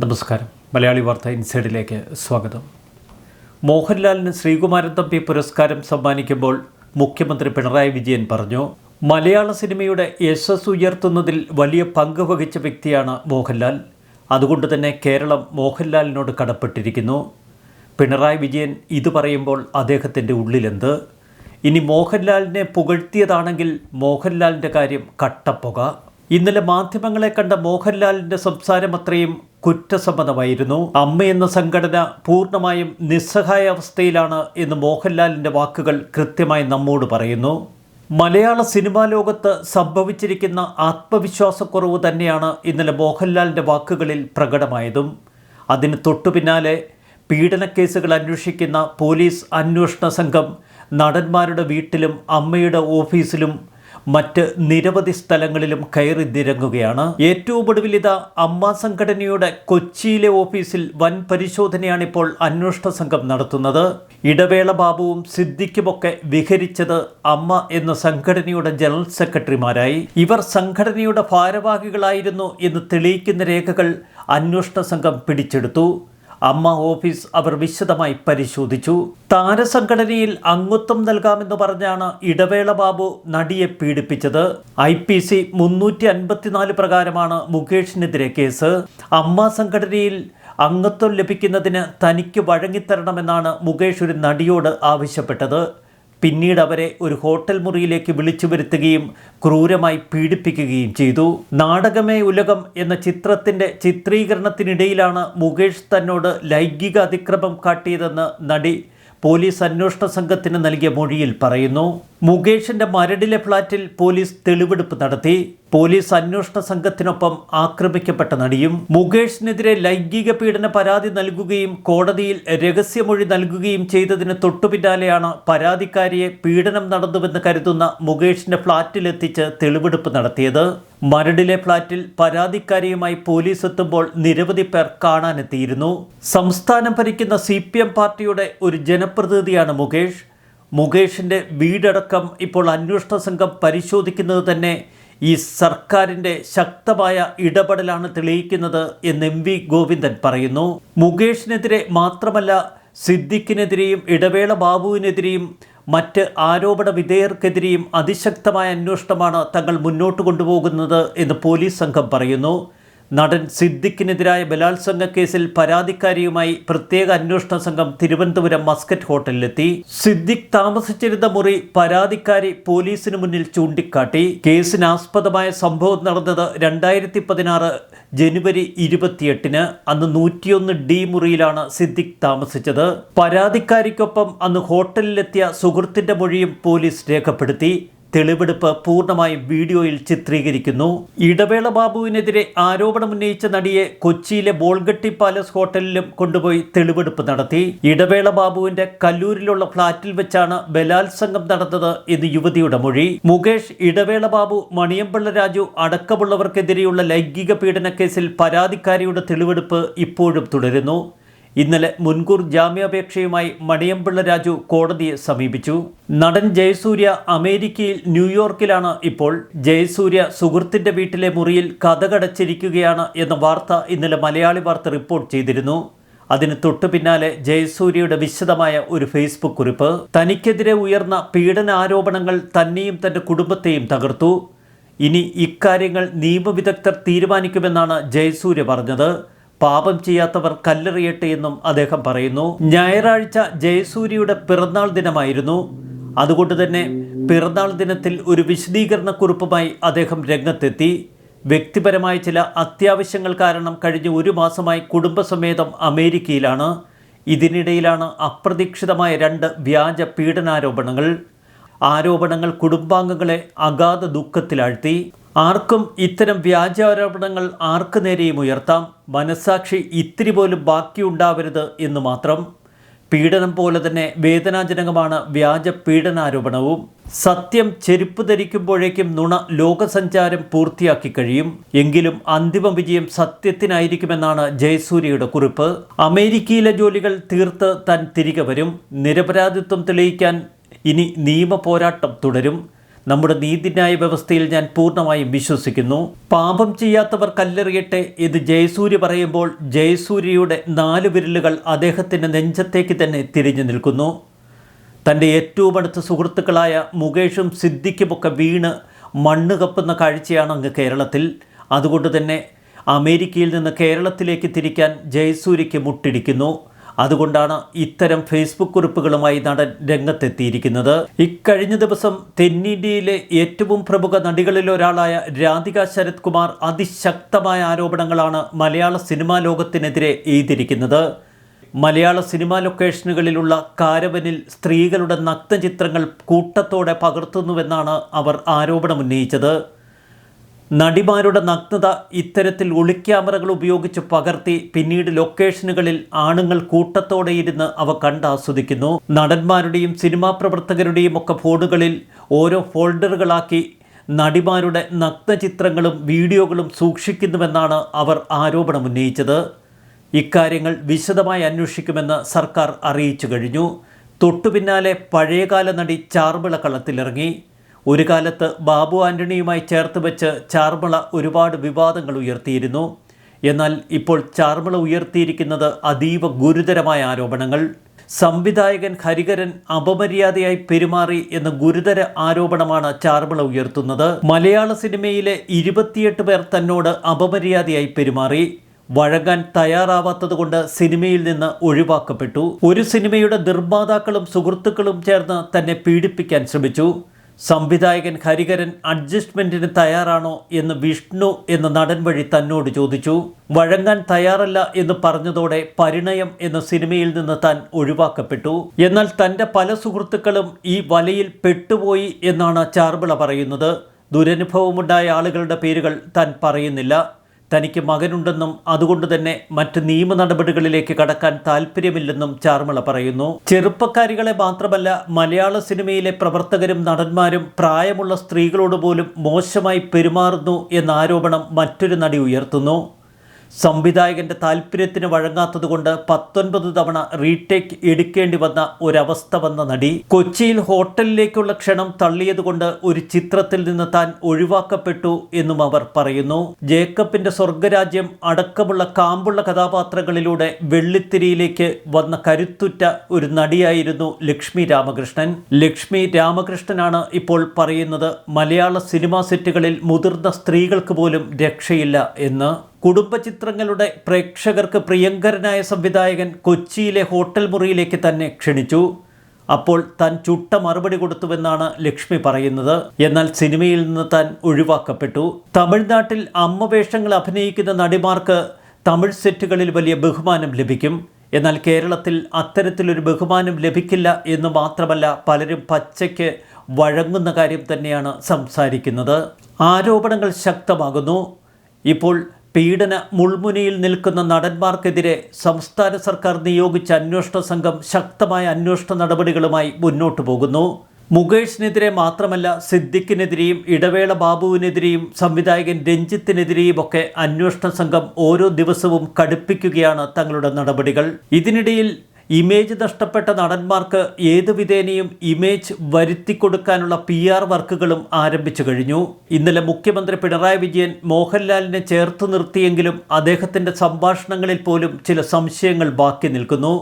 നമസ്കാരം. മലയാളി വാർത്ത ഇൻസൈഡിലേക്ക് സ്വാഗതം. മോഹൻലാലിന് ശ്രീകുമാരൻ തമ്പി പുരസ്കാരം സമ്മാനിക്കുമ്പോൾ മുഖ്യമന്ത്രി പിണറായി വിജയൻ പറഞ്ഞു, മലയാള സിനിമയുടെ യശസ് ഉയർത്തുന്നതിൽ വലിയ പങ്ക് വഹിച്ച വ്യക്തിയാണ് മോഹൻലാൽ. അതുകൊണ്ട് തന്നെ കേരളം മോഹൻലാലിനോട് കടപ്പെട്ടിരിക്കുന്നു. പിണറായി വിജയൻ ഇത് പറയുമ്പോൾ അദ്ദേഹത്തിൻ്റെ ഉള്ളിലെന്ത്? ഇനി മോഹൻലാലിനെ പുകഴ്ത്തിയതാണെങ്കിൽ മോഹൻലാലിൻ്റെ കാര്യം കട്ടപ്പുക. ഇന്നലെ മാധ്യമങ്ങളെ കണ്ട മോഹൻലാലിൻ്റെ സംസാരം അത്രയും കുറ്റസമ്മതമായിരുന്നു. അമ്മ എന്ന സംഘടന പൂർണ്ണമായും നിസ്സഹായ അവസ്ഥയിലാണ് എന്ന് മോഹൻലാലിൻ്റെ വാക്കുകൾ കൃത്യമായി നമ്മോട് പറയുന്നു. മലയാള സിനിമാ ലോകത്ത് സംഭവിച്ചിരിക്കുന്ന ആത്മവിശ്വാസക്കുറവ് തന്നെയാണ് ഇന്നലെ മോഹൻലാലിൻ്റെ വാക്കുകളിൽ പ്രകടമായതും. അതിന് തൊട്ടു പിന്നാലെ പീഡനക്കേസുകൾ അന്വേഷിക്കുന്ന പോലീസ് അന്വേഷണ സംഘം നടന്മാരുടെ വീട്ടിലും അമ്മയുടെ ഓഫീസിലും മറ്റ് നിരവധി സ്ഥലങ്ങളിലും കയറിത്തിരങ്ങുകയാണ്. ഏറ്റവും ഒടുവിൽ ഇതാ അമ്മ സംഘടനയുടെ കൊച്ചിയിലെ ഓഫീസിൽ വൻ പരിശോധനയാണിപ്പോൾ അന്വേഷണ സംഘം നടത്തുന്നത്. ഇടവേള ബാബുവും സിദ്ദിഖുമൊക്കെ വിഹരിച്ചത് അമ്മ എന്ന സംഘടനയുടെ ജനറൽ സെക്രട്ടറിമാരായി. ഇവർ സംഘടനയുടെ ഭാരവാഹികളായിരുന്നു എന്ന് തെളിയിക്കുന്ന രേഖകൾ അന്വേഷണ സംഘം പിടിച്ചെടുത്തു. അമ്മ ഓഫീസ് അവർ വിശദമായി പരിശോധിച്ചു. താരസംഘടനയിൽ അംഗത്വം നൽകാമെന്ന് പറഞ്ഞാണ് ഇടവേള ബാബു നടിയെ പീഡിപ്പിച്ചത്. IPC 354 പ്രകാരമാണ് മുകേഷിനെതിരെ കേസ്. അമ്മ സംഘടനയിൽ അംഗത്വം ലഭിക്കുന്നതിന് തനിക്ക് വഴങ്ങിത്തരണമെന്നാണ് മുകേഷ് ഒരു നടിയോട് ആവശ്യപ്പെട്ടത്. പിന്നീട് അവരെ ഒരു ഹോട്ടൽ മുറിയിലേക്ക് വിളിച്ചു വരുത്തുകയും ക്രൂരമായി പീഡിപ്പിക്കുകയും ചെയ്തു. നാടകമേ ഉലകം എന്ന ചിത്രത്തിൻ്റെ ചിത്രീകരണത്തിനിടയിലാണ് മുകേഷ് തന്നോട് ലൈംഗിക അതിക്രമം കാട്ടിയതെന്ന് നടി പോലീസ് അന്വേഷണ സംഘത്തിന് നൽകിയ മൊഴിയിൽ പറയുന്നു. മുകേഷിൻ്റെ മരടിലെ ഫ്ളാറ്റിൽ പോലീസ് തെളിവെടുപ്പ് നടത്തി. പോലീസ് അന്വേഷണ സംഘത്തിനൊപ്പം ആക്രമിക്കപ്പെട്ട നടിയും മുകേഷിനെതിരെ ലൈംഗിക പീഡന പരാതി നൽകുകയും കോടതിയിൽ രഹസ്യമൊഴി നൽകുകയും ചെയ്തതിന് തൊട്ടുപിന്നാലെയാണ് പരാതിക്കാരിയെ പീഡനം നടന്നുവെന്ന് കരുതുന്ന മുകേഷിൻ്റെ ഫ്ളാറ്റിലെത്തിച്ച് തെളിവെടുപ്പ് നടത്തിയത്. മരടിലെ ഫ്ളാറ്റിൽ പരാതിക്കാരിയുമായി പോലീസ് എത്തുമ്പോൾ നിരവധി പേർ കാണാനെത്തിയിരുന്നു. സംസ്ഥാനം ഭരിക്കുന്ന CPM പാർട്ടിയുടെ ഒരു ജനപ്രതിനിധിയാണ് മുകേഷ്. മുകേഷിൻ്റെ വീടടക്കം ഇപ്പോൾ അന്വേഷണ സംഘം പരിശോധിക്കുന്നത് തന്നെ ഈ സർക്കാരിൻ്റെ ശക്തമായ ഇടപെടലാണ് തെളിയിക്കുന്നത് എന്ന് MV ഗോവിന്ദൻ പറയുന്നു. മുകേഷിനെതിരെ മാത്രമല്ല, സിദ്ദിഖിനെതിരെയും ഇടവേള ബാബുവിനെതിരെയും മറ്റ് ആരോപണ വിധേയർക്കെതിരെയും അതിശക്തമായ അന്വേഷണമാണ് തങ്ങൾ മുന്നോട്ട് കൊണ്ടുപോകുന്നത് എന്ന് പോലീസ് സംഘം പറയുന്നു. നടൻ സിദ്ദിഖിനെതിരായ ബലാത്സംഗ കേസിൽ പരാതിക്കാരിയുമായി പ്രത്യേക അന്വേഷണ സംഘം തിരുവനന്തപുരം മസ്കറ്റ് ഹോട്ടലിലെത്തി. സിദ്ദിഖ് താമസിച്ചിരുന്ന മുറി പരാതിക്കാരി പോലീസിന് മുന്നിൽ ചൂണ്ടിക്കാട്ടി. കേസിനാസ്പദമായ സംഭവം നടന്നത് 2016 ജനുവരി 28-ന്. അന്ന് 101D മുറിയിലാണ് സിദ്ദിഖ് താമസിച്ചത്. പരാതിക്കാരിക്കൊപ്പം അന്ന് ഹോട്ടലിലെത്തിയ സുഹൃത്തിൻ്റെ മൊഴിയും പോലീസ് രേഖപ്പെടുത്തി. തെളിവെടുപ്പ് പൂർണ്ണമായും വീഡിയോയിൽ ചിത്രീകരിക്കുന്നു. ഇടവേള ബാബുവിനെതിരെ ആരോപണമുന്നയിച്ച നടിയെ കൊച്ചിയിലെ ബോൾഗട്ടി പാലസ് ഹോട്ടലിലും കൊണ്ടുപോയി തെളിവെടുപ്പ് നടത്തി. ഇടവേള ബാബുവിന്റെ കല്ലൂരിലുള്ള ഫ്ളാറ്റിൽ വെച്ചാണ് ബലാത്സംഗം നടന്നത് എന്ന് യുവതിയുടെ മൊഴി. മുകേഷ്, ഇടവേള ബാബു, മണിയമ്പിള്ള രാജു അടക്കമുള്ളവർക്കെതിരെയുള്ള ലൈംഗിക പീഡന കേസിൽ പരാതിക്കാരിയുടെ തെളിവെടുപ്പ് ഇപ്പോഴും തുടരുന്നു. ഇന്നലെ മുൻകൂർ ജാമ്യാപേക്ഷയുമായി മണിയമ്പിള്ള രാജു കോടതിയെ സമീപിച്ചു. നടൻ ജയസൂര്യ അമേരിക്കയിൽ ന്യൂയോർക്കിലാണ് ഇപ്പോൾ. ജയസൂര്യ സുഹൃത്തിൻ്റെ വീട്ടിലെ മുറിയിൽ കതകടച്ചിരിക്കുകയാണ് എന്ന വാർത്ത ഇന്നലെ മലയാളി വാർത്ത റിപ്പോർട്ട് ചെയ്തിരുന്നു. അതിന് തൊട്ടു പിന്നാലെ ജയസൂര്യയുടെ വിശദമായ ഒരു ഫേസ്ബുക്ക് കുറിപ്പ്. തനിക്കെതിരെ ഉയർന്ന പീഡന ആരോപണങ്ങൾ തന്നെയും തൻ്റെ കുടുംബത്തെയും തകർത്തു. ഇനി ഇക്കാര്യങ്ങൾ നിയമവിദഗ്ധർ തീരുമാനിക്കുമെന്നാണ് ജയസൂര്യ പറഞ്ഞത്. പാപം ചെയ്യാത്തവർ കല്ലെറിയട്ടെ എന്നും അദ്ദേഹം പറയുന്നു. ഞായറാഴ്ച ജയസൂര്യയുടെ പിറന്നാൾ ദിനമായിരുന്നു. അതുകൊണ്ട് തന്നെ പിറന്നാൾ ദിനത്തിൽ ഒരു വിശദീകരണ കുറിപ്പുമായി അദ്ദേഹം രംഗത്തെത്തി. വ്യക്തിപരമായ ചില അത്യാവശ്യങ്ങൾ കാരണം കഴിഞ്ഞ 1 മാസമായി കുടുംബസമേതം അമേരിക്കയിലാണ്. ഇതിനിടയിലാണ് അപ്രതീക്ഷിതമായ 2 വ്യാജ പീഡനാരോപണങ്ങൾ. ആരോപണങ്ങൾ കുടുംബാംഗങ്ങളെ അഗാധ ദുഃഖത്തിലാഴ്ത്തി. ആർക്കും ഇത്തരം വ്യാജാരോപണങ്ങൾ ആർക്ക് നേരെയും ഉയർത്താം. മനസാക്ഷി ഇത്തിരി പോലും ബാക്കിയുണ്ടാവരുത് എന്ന് മാത്രം. പീഡനം പോലെ തന്നെ വേദനാജനകമാണ് വ്യാജ പീഡനാരോപണവും. സത്യം ചെരുപ്പ് ധരിക്കുമ്പോഴേക്കും നുണ ലോകസഞ്ചാരം പൂർത്തിയാക്കി കഴിയും. എങ്കിലും അന്തിമ വിജയം സത്യത്തിനായിരിക്കുമെന്നാണ് ജയസൂര്യയുടെ കുറിപ്പ്. അമേരിക്കയിലെ ജോലികൾ തീർത്ത് താൻ തിരികെ വരും. നിരപരാധിത്വം തെളിയിക്കാൻ ഇനി നിയമ പോരാട്ടം തുടരും. നമ്മുടെ നീതിന്യായ വ്യവസ്ഥയിൽ ഞാൻ പൂർണ്ണമായും വിശ്വസിക്കുന്നു. പാപം ചെയ്യാത്തവർ കല്ലെറിയട്ടെ ഇത് ജയസൂര്യ പറയുമ്പോൾ ജയസൂര്യയുടെ 4 വിരലുകൾ അദ്ദേഹത്തിൻ്റെ നെഞ്ചത്തേക്ക് തന്നെ തിരിഞ്ഞു നിൽക്കുന്നു. തൻ്റെ ഏറ്റവും അടുത്ത സുഹൃത്തുക്കളായ മുകേഷും സിദ്ദിഖുമൊക്കെ വീണ് മണ്ണ് കപ്പുന്ന കാഴ്ചയാണ് അങ്ങ് കേരളത്തിൽ. അതുകൊണ്ട് തന്നെ അമേരിക്കയിൽ നിന്ന് കേരളത്തിലേക്ക് തിരിക്കാൻ ജയസൂര്യയ്ക്ക് മുട്ടിടിക്കുന്നു. അതുകൊണ്ടാണ് ഇത്തരം ഫേസ്ബുക്ക് കുറിപ്പുകളുമായി നടൻ രംഗത്തെത്തിയിരിക്കുന്നത്. ഇക്കഴിഞ്ഞ ദിവസം തെന്നിന്ത്യയിലെ ഏറ്റവും പ്രമുഖ നടികളിലൊരാളായ രാധിക ശരത് കുമാർ അതിശക്തമായ ആരോപണങ്ങളാണ് മലയാള സിനിമാ ലോകത്തിനെതിരെ എഴുതിയിരിക്കുന്നത്. മലയാള സിനിമാ ലൊക്കേഷനുകളിലുള്ള കാരവനിൽ സ്ത്രീകളുടെ നഗ്നചിത്രങ്ങൾ കൂട്ടത്തോടെ പകർത്തുന്നുവെന്നാണ് അവർ ആരോപണമുന്നയിച്ചത്. നടിമാരുടെ നഗ്നത ഇത്തരത്തിൽ ഒളിക്യാമറകൾ ഉപയോഗിച്ച് പകർത്തി പിന്നീട് ലൊക്കേഷനുകളിൽ ആണുങ്ങൾ കൂട്ടത്തോടെ ഇരുന്ന് അവ കണ്ടാസ്വദിക്കുന്നു. നടന്മാരുടെയും സിനിമാ പ്രവർത്തകരുടെയും ഒക്കെ ഫോണുകളിൽ ഓരോ ഫോൾഡറുകളാക്കി നടിമാരുടെ നഗ്നചിത്രങ്ങളും വീഡിയോകളും സൂക്ഷിക്കുന്നുവെന്നാണ് അവർ ആരോപണമുന്നയിച്ചത്. ഇക്കാര്യങ്ങൾ വിശദമായി അന്വേഷിക്കുമെന്ന് സർക്കാർ അറിയിച്ചു കഴിഞ്ഞു. തൊട്ടുപിന്നാലെ പഴയകാല നടി ചാർമിള കളത്തിലിറങ്ങി. ഒരു കാലത്ത് ബാബു ആൻ്റണിയുമായി ചേർത്ത് വെച്ച് ചാർമിള ഒരുപാട് വിവാദങ്ങൾ ഉയർത്തിയിരുന്നു. എന്നാൽ ഇപ്പോൾ ചാർമിള ഉയർത്തിയിരിക്കുന്നത് അതീവ ഗുരുതരമായ ആരോപണങ്ങൾ. സംവിധായകൻ ഹരിഹരൻ അപമര്യാദയായി പെരുമാറി എന്ന ഗുരുതര ആരോപണമാണ് ചാർമിള ഉയർത്തുന്നത്. മലയാള സിനിമയിലെ 28 പേർ തന്നോട് അപമര്യാദയായി പെരുമാറി. വഴങ്ങാൻ തയ്യാറാവാത്തതുകൊണ്ട് സിനിമയിൽ നിന്ന് ഒഴിവാക്കപ്പെട്ടു. ഒരു സിനിമയുടെ നിർമ്മാതാക്കളും സുഹൃത്തുക്കളും ചേർന്ന് തന്നെ പീഡിപ്പിക്കാൻ ശ്രമിച്ചു. സംവിധായകൻ ഹരിഹരൻ അഡ്ജസ്റ്റ്മെൻറ്റിന് തയ്യാറാണോ എന്ന് വിഷ്ണു എന്ന നടൻ വഴി തന്നോട് ചോദിച്ചു. വഴങ്ങാൻ തയ്യാറല്ല എന്ന് പറഞ്ഞതോടെ പരിണയം എന്ന സിനിമയിൽ നിന്ന് താൻ ഒഴിവാക്കപ്പെട്ടു. എന്നാൽ തൻ്റെ പല സുഹൃത്തുക്കളും ഈ വലയിൽ പെട്ടുപോയി എന്നാണ് ചാർമിള പറയുന്നത്. ദുരനുഭവമുണ്ടായ ആളുകളുടെ പേരുകൾ താൻ പറയുന്നില്ല. തനിക്ക് മകനുണ്ടെന്നും അതുകൊണ്ട് തന്നെ മറ്റ് നിയമ നടപടികളിലേക്ക് കടക്കാൻ താല്പര്യമില്ലെന്നും ചാർമിള പറയുന്നു. ചെറുപ്പക്കാരികളെ മാത്രമല്ല മലയാള സിനിമയിലെ പ്രവർത്തകരും നടന്മാരും പ്രായമുള്ള സ്ത്രീകളോട് പോലും മോശമായി പെരുമാറുന്നു എന്ന ആരോപണം മറ്റൊരു നടി ഉയർത്തുന്നു. സംവിധായകൻ്റെ താല്പര്യത്തിന് വഴങ്ങാത്തതുകൊണ്ട് 19 തവണ റീടേക്ക് എടുക്കേണ്ടി വന്ന ഒരവസ്ഥ വന്ന നടി. കൊച്ചിയിൽ ഹോട്ടലിലേക്കുള്ള ക്ഷണം തള്ളിയതുകൊണ്ട് ഒരു ചിത്രത്തിൽ നിന്ന് താൻ ഒഴിവാക്കപ്പെട്ടു എന്നും അവർ പറയുന്നു. ജേക്കബിൻ്റെ സ്വർഗരാജ്യം അടക്കമുള്ള കാമ്പുള്ള കഥാപാത്രങ്ങളിലൂടെ വെള്ളിത്തിരിയിലേക്ക് വന്ന കരുത്തുറ്റ ഒരു നടിയായിരുന്നു ലക്ഷ്മി രാമകൃഷ്ണൻ. ലക്ഷ്മി രാമകൃഷ്ണനാണ് ഇപ്പോൾ പറയുന്നത് മലയാള സിനിമാ സെറ്റുകളിൽ മുതിർന്ന സ്ത്രീകൾക്ക് പോലും രക്ഷയില്ല എന്ന്. കുടുംബചിത്രങ്ങളുടെ പ്രേക്ഷകർക്ക് പ്രിയങ്കരനായ സംവിധായകൻ കൊച്ചിയിലെ ഹോട്ടൽ മുറിയിലേക്ക് തന്നെ ക്ഷണിച്ചു. അപ്പോൾ താൻ ചുട്ട മറുപടി കൊടുത്തുവെന്നാണ് ലക്ഷ്മി പറയുന്നത്. എന്നാൽ സിനിമയിൽ നിന്ന് താൻ ഒഴിവാക്കപ്പെട്ടു. തമിഴ്നാട്ടിൽ അമ്മ വേഷങ്ങൾ അഭിനയിക്കുന്ന നടിമാർക്ക് തമിഴ് സെറ്റുകളിൽ വലിയ ബഹുമാനം ലഭിക്കും. എന്നാൽ കേരളത്തിൽ അത്തരത്തിലൊരു ബഹുമാനം ലഭിക്കില്ല എന്ന് മാത്രമല്ല പലരും പച്ചയ്ക്ക് വഴങ്ങുന്ന കാര്യം തന്നെയാണ് സംസാരിക്കുന്നത്. ആരോപണങ്ങൾ ശക്തമാകുന്നു. ഇപ്പോൾ പീഡന മുൾമുനയിൽ നിൽക്കുന്ന നടന്മാർക്കെതിരെ സംസ്ഥാന സർക്കാർ നിയോഗിച്ച അന്വേഷണ സംഘം ശക്തമായ അന്വേഷണ നടപടികളുമായി മുന്നോട്ട് പോകുന്നു. മുകേഷിനെതിരെ മാത്രമല്ല സിദ്ദിഖിനെതിരെയും ഇടവേള ബാബുവിനെതിരെയും സംവിധായകൻ രഞ്ജിത്തിനെതിരെയും ഒക്കെ അന്വേഷണ സംഘം ഓരോ ദിവസവും കടുപ്പിക്കുകയാണ് തങ്ങളുടെ നടപടികൾ. ഇതിനിടയിൽ ഇമേജ് നഷ്ടപ്പെട്ട നടന്മാർക്ക് ഏതു വിധേനയും ഇമേജ് വരുത്തിക്കൊടുക്കാനുള്ള PR വർക്കുകളും ആരംഭിച്ചു കഴിഞ്ഞു. ഇന്നലെ മുഖ്യമന്ത്രി പിണറായി വിജയൻ മോഹൻലാലിനെ ചേർത്ത് നിർത്തിയെങ്കിലും അദ്ദേഹത്തിൻ്റെ സംഭാഷണങ്ങളിൽ പോലും ചില സംശയങ്ങൾ ബാക്കി നിൽക്കുന്നു.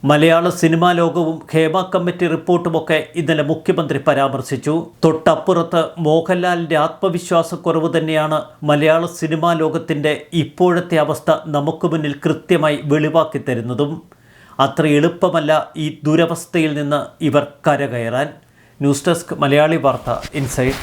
മലയാള സിനിമാ ലോകവും ഹേമ കമ്മിറ്റി റിപ്പോർട്ടുമൊക്കെ ഇന്നലെ മുഖ്യമന്ത്രി പരാമർശിച്ചു. തൊട്ടപ്പുറത്ത് മോഹൻലാലിൻ്റെ ആത്മവിശ്വാസക്കുറവ് തന്നെയാണ് മലയാള സിനിമാ ലോകത്തിൻ്റെ ഇപ്പോഴത്തെ അവസ്ഥ നമുക്ക് മുന്നിൽ കൃത്യമായി വെളിവാക്കി തരുന്നതും. അത്ര എളുപ്പമല്ല ഈ ദുരവസ്ഥയിൽ നിന്ന് ഇവർ കരകയറാൻ. ന്യൂസ് ഡെസ്ക് മലയാളി വാർത്ത ഇൻസൈഡ്.